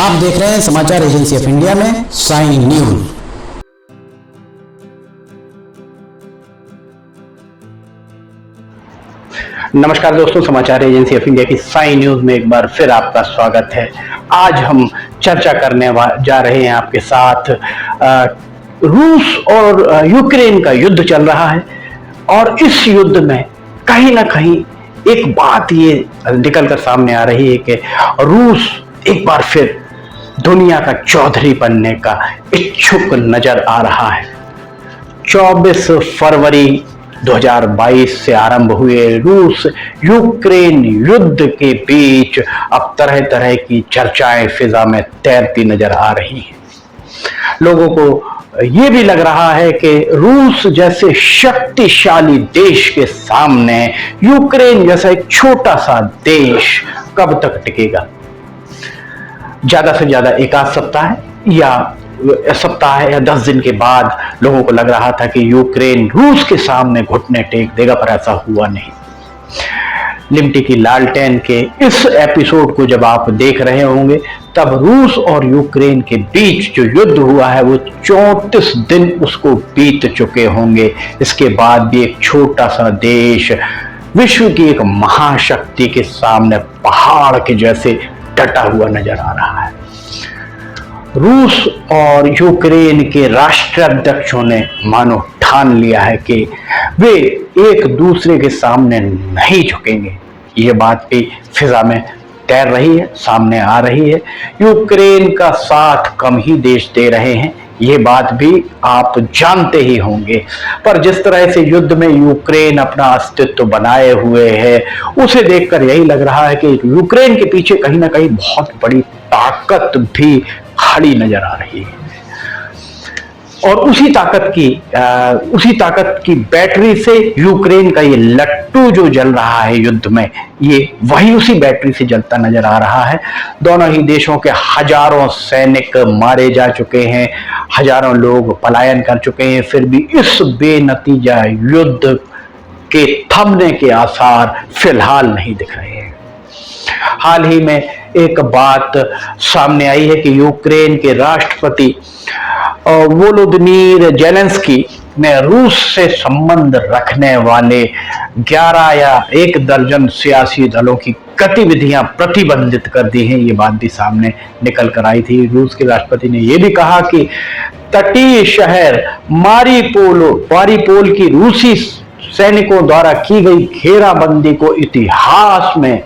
आप देख रहे हैं समाचार एजेंसी ऑफ इंडिया में साइन न्यूज। नमस्कार दोस्तों, समाचार एजेंसी ऑफ इंडिया की साइन न्यूज में एक बार फिर आपका स्वागत है। आज हम चर्चा करने जा रहे हैं आपके साथ रूस और यूक्रेन का युद्ध चल रहा है और इस युद्ध में कहीं ना कहीं एक बात ये निकल कर सामने आ रही है कि रूस एक बार फिर दुनिया का चौधरी बनने का इच्छुक नजर आ रहा है। 24 फरवरी 2022 से आरंभ हुए रूस यूक्रेन युद्ध के बीच अब तरह तरह की चर्चाएं फिजा में तैरती नजर आ रही हैं। लोगों को ये भी लग रहा है कि रूस जैसे शक्तिशाली देश के सामने यूक्रेन जैसा एक छोटा सा देश कब तक टिकेगा। ज्यादा से ज्यादा एक आध सप्ताह या 10 दिन के बाद लोगों को लग रहा था कि यूक्रेन रूस के सामने घुटने टेक देगा, पर ऐसा हुआ नहीं। लिमटी की लालटेन के इस एपिसोड को जब आप देख रहे होंगे तब रूस और यूक्रेन के बीच जो युद्ध हुआ है वो 34 दिन उसको बीत चुके होंगे। इसके बाद भी एक छोटा सा देश विश्व की एक महाशक्ति के सामने पहाड़ के जैसे डटा हुआ नजर आ रहा है। रूस और यूक्रेन के राष्ट्राध्यक्षों ने मानो ठान लिया है कि वे एक दूसरे के सामने नहीं झुकेंगे। ये बात भी फिजा में तैर रही है, सामने आ रही है। यूक्रेन का साथ कम ही देश दे रहे हैं, ये बात भी आप जानते ही होंगे। पर जिस तरह से युद्ध में यूक्रेन अपना अस्तित्व बनाए हुए है उसे देखकर यही लग रहा है कि यूक्रेन के पीछे कहीं ना कहीं बहुत बड़ी ताकत भी खड़ी नजर आ रही है और उसी ताकत की बैटरी से यूक्रेन का ये लट्टू जो जल रहा है युद्ध में, ये वही उसी बैटरी से जलता नजर आ रहा है। दोनों ही देशों के हजारों सैनिक मारे जा चुके हैं, हजारों लोग पलायन कर चुके हैं, फिर भी इस बेनतीजा युद्ध के थमने के आसार फिलहाल नहीं दिख रहे हैं। हाल ही में एक बात सामने आई है कि यूक्रेन के राष्ट्रपति वोलोदिमीर जेलेंस्की ने रूस से संबंध रखने वाले 11 या 1 दर्जन सियासी दलों की गतिविधियां प्रतिबंधित कर दी हैं। ये बात भी सामने निकल कर आई थी। रूस के राष्ट्रपति ने यह भी कहा कि तटीय शहर मारिपोल की रूसी सैनिकों द्वारा की गई घेराबंदी को इतिहास में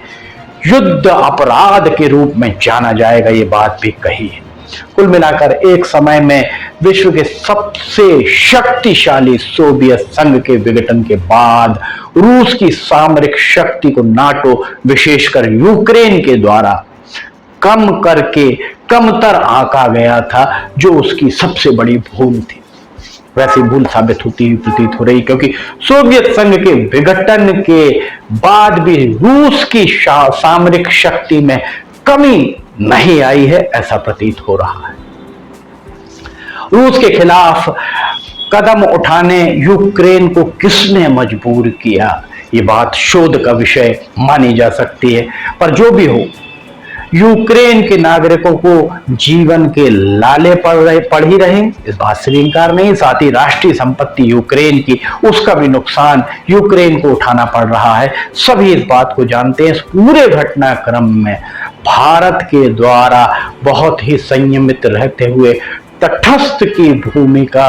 युद्ध अपराध के रूप में जाना जाएगा। ये बात भी कही है। कुल मिलाकर एक समय में विश्व के सबसे शक्तिशाली सोवियत संघ के विघटन के बाद रूस की सामरिक शक्ति को नाटो विशेषकर यूक्रेन के द्वारा कम करके कमतर आंका गया था, जो उसकी सबसे बड़ी भूल थी। वैसी भूल साबित होती हुई प्रतीत हो रही, क्योंकि सोवियत संघ के विघटन के बाद भी रूस की सामरिक शक्ति में कमी नहीं आई है, ऐसा प्रतीत हो रहा है। रूस के खिलाफ कदम उठाने यूक्रेन को किसने मजबूर किया, ये बात शोध का विषय मानी जा सकती है। पर जो भी हो, यूक्रेन के नागरिकों को जीवन के लाले पड़ ही रहे, इस बात से इनकार नहीं। साथ ही राष्ट्रीय संपत्ति यूक्रेन की, उसका भी नुकसान यूक्रेन को उठाना पड़ रहा है। सभी इस बात को जानते हैं। इस पूरे घटनाक्रम में भारत के द्वारा बहुत ही संयमित रहते हुए तटस्थ की भूमिका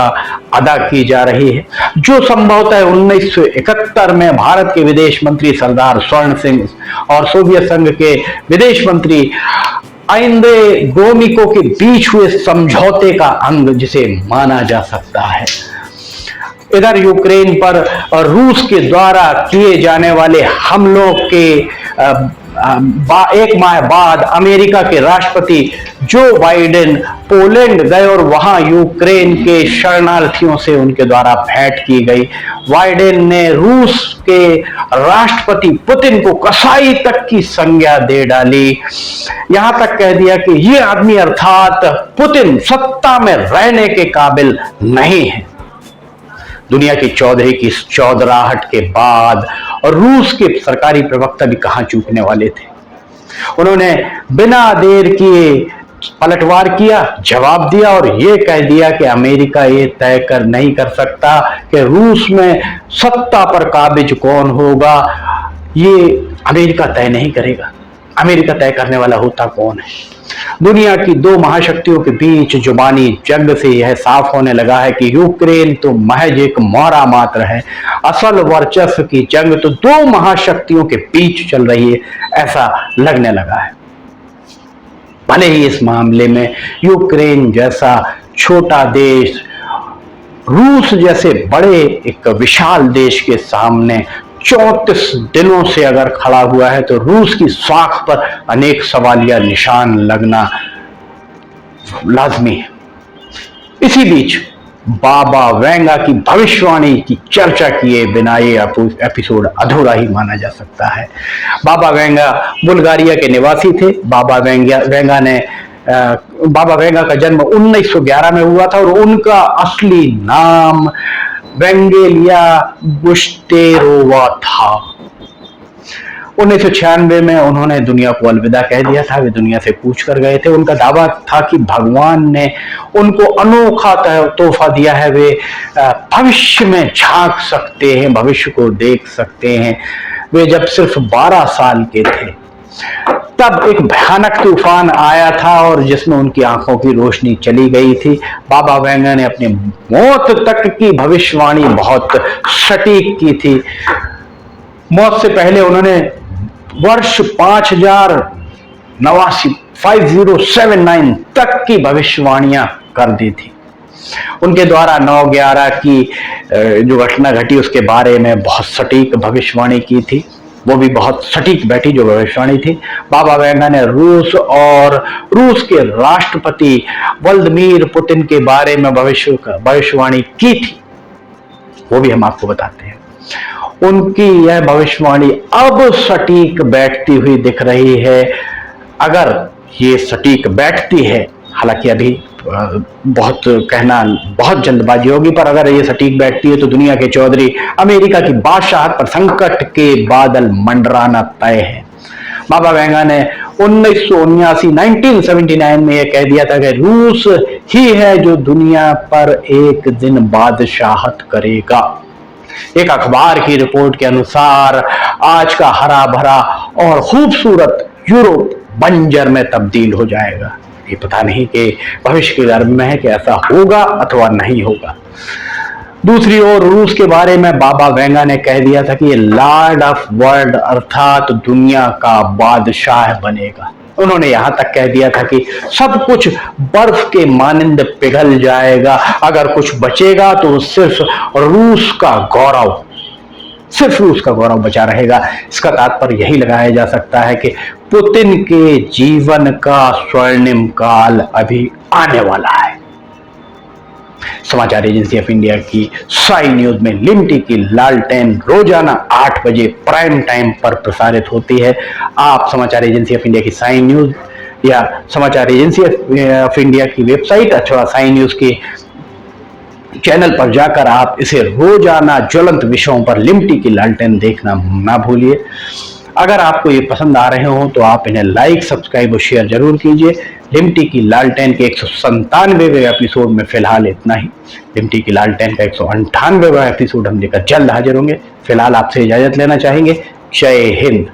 अदा की जा रही है, जो संभवतः 1971 में भारत के विदेश मंत्री सरदार स्वर्ण सिंह और सोवियत संघ के विदेश मंत्री आंद्रे ग्रोमिको के बीच हुए समझौते का अंग जिसे माना जा सकता है। इधर यूक्रेन पर रूस के द्वारा किए जाने वाले हमलों के एक माह बाद अमेरिका के राष्ट्रपति जो बाइडेन पोलैंड गए और वहां यूक्रेन के शरणार्थियों से उनके द्वारा भेंट की गई। बाइडेन ने रूस के राष्ट्रपति पुतिन को कसाई तक की संज्ञा दे डाली। यहां तक कह दिया कि ये आदमी अर्थात पुतिन सत्ता में रहने के काबिल नहीं है। दुनिया की चौधरी की इस चौधराहट के बाद और रूस के सरकारी प्रवक्ता भी कहां चूकने वाले थे। उन्होंने बिना देर किए पलटवार किया, जवाब दिया और यह कह दिया कि अमेरिका ये तय कर नहीं कर सकता कि रूस में सत्ता पर काबिज कौन होगा। ये अमेरिका तय नहीं करेगा। अमेरिका तय करने वाला होता कौन है? दुनिया की दो महाशक्तियों के बीच जुबानी जंग से यह साफ होने लगा है कि यूक्रेन तो महज एक मोहरा मात्र है। असल वर्चस्व की जंग तो दो महाशक्तियों के बीच चल रही है, ऐसा लगने लगा है। भले ही इस मामले में यूक्रेन जैसा छोटा देश रूस जैसे बड़े एक विशाल देश के सामने 34 दिनों से अगर खड़ा हुआ है, तो रूस की साख पर अनेक सवालिया निशान लगना लाजमी है। इसी बीच बाबा वेंगा की भविष्यवाणी की चर्चा किए बिना ये एपिसोड अधूरा ही माना जा सकता है। बाबा वेंगा बुल्गारिया के निवासी थे। बाबा वेंगा का जन्म 1911 में हुआ था और उनका असली नाम वेंगेलिया गुस्टेरोवा था। 1996 में उन्होंने दुनिया को अलविदा कह दिया था। वे दुनिया से कूच कर गए थे। उनका दावा था कि भगवान ने उनको अनोखा तोहफा दिया है। वे भविष्य में झांक सकते हैं, भविष्य को देख सकते हैं। वे जब सिर्फ 12 साल के थे तब एक भयानक तूफान आया था और जिसमें उनकी आंखों की रोशनी चली गई थी। बाबा वेंगा ने अपनी मौत तक की भविष्यवाणी बहुत सटीक की थी। मौत से पहले उन्होंने वर्ष 5079 तक की भविष्यवाणियां कर दी थी। उनके द्वारा 9/11 की जो घटना घटी उसके बारे में बहुत सटीक भविष्यवाणी की थी। वो भी बहुत सटीक बैठी जो भविष्यवाणी थी। बाबा वेंगा ने रूस और रूस के राष्ट्रपति व्लादिमीर पुतिन के बारे में भविष्यवाणी की थी। वो भी हम आपको बताते हैं। उनकी यह भविष्यवाणी अब सटीक बैठती हुई दिख रही है। अगर ये सटीक बैठती है, हालांकि अभी बहुत कहना बहुत जल्दबाजी होगी, पर अगर ये सटीक बैठती है तो दुनिया के चौधरी अमेरिका की बादशाहत पर संकट के बादल मंडराना तय है। बाबा वेंगा ने 1979 में यह कह दिया था कि रूस ही है जो दुनिया पर एक दिन बादशाहत करेगा। एक अखबार की रिपोर्ट के अनुसार आज का हरा भरा और खूबसूरत यूरोप बंजर में तब्दील हो जाएगा। ये पता नहीं कि भविष्य के गर्भ में है कि ऐसा होगा अथवा नहीं होगा। दूसरी ओर रूस के बारे में बाबा वेंगा ने कह दिया था कि ये लॉर्ड ऑफ वर्ल्ड अर्थात दुनिया का बादशाह बनेगा। उन्होंने यहां तक कह दिया था कि सब कुछ बर्फ के मानिंद पिघल जाएगा, अगर कुछ बचेगा तो सिर्फ रूस का गौरव बचा रहेगा। इसका तात्पर्य यही लगाया जा सकता है कि पुतिन के जीवन का स्वर्णिम काल अभी आने वाला है। समाचार एजेंसी ऑफ इंडिया की साई न्यूज में लिमटी की लालटेन रोजाना 8 बजे प्राइम टाइम पर प्रसारित होती है। आप समाचार एजेंसी ऑफ इंडिया की साई न्यूज या समाचार एजेंसी ऑफ इंडिया की वेबसाइट अथवा साई न्यूज की चैनल पर जाकर आप इसे रोजाना ज्वलंत विषयों पर लिमटी की लालटेन देखना ना भूलिए। अगर आपको ये पसंद आ रहे हो तो आप इन्हें लाइक, सब्सक्राइब और शेयर जरूर कीजिए। लिमटी की लालटेन के 197वें एपिसोड में फिलहाल इतना ही। लिमटी की लालटेन का 198वां एपिसोड हम लेकर जल्द हाजिर होंगे। फिलहाल आपसे इजाजत लेना चाहेंगे। जय हिंद।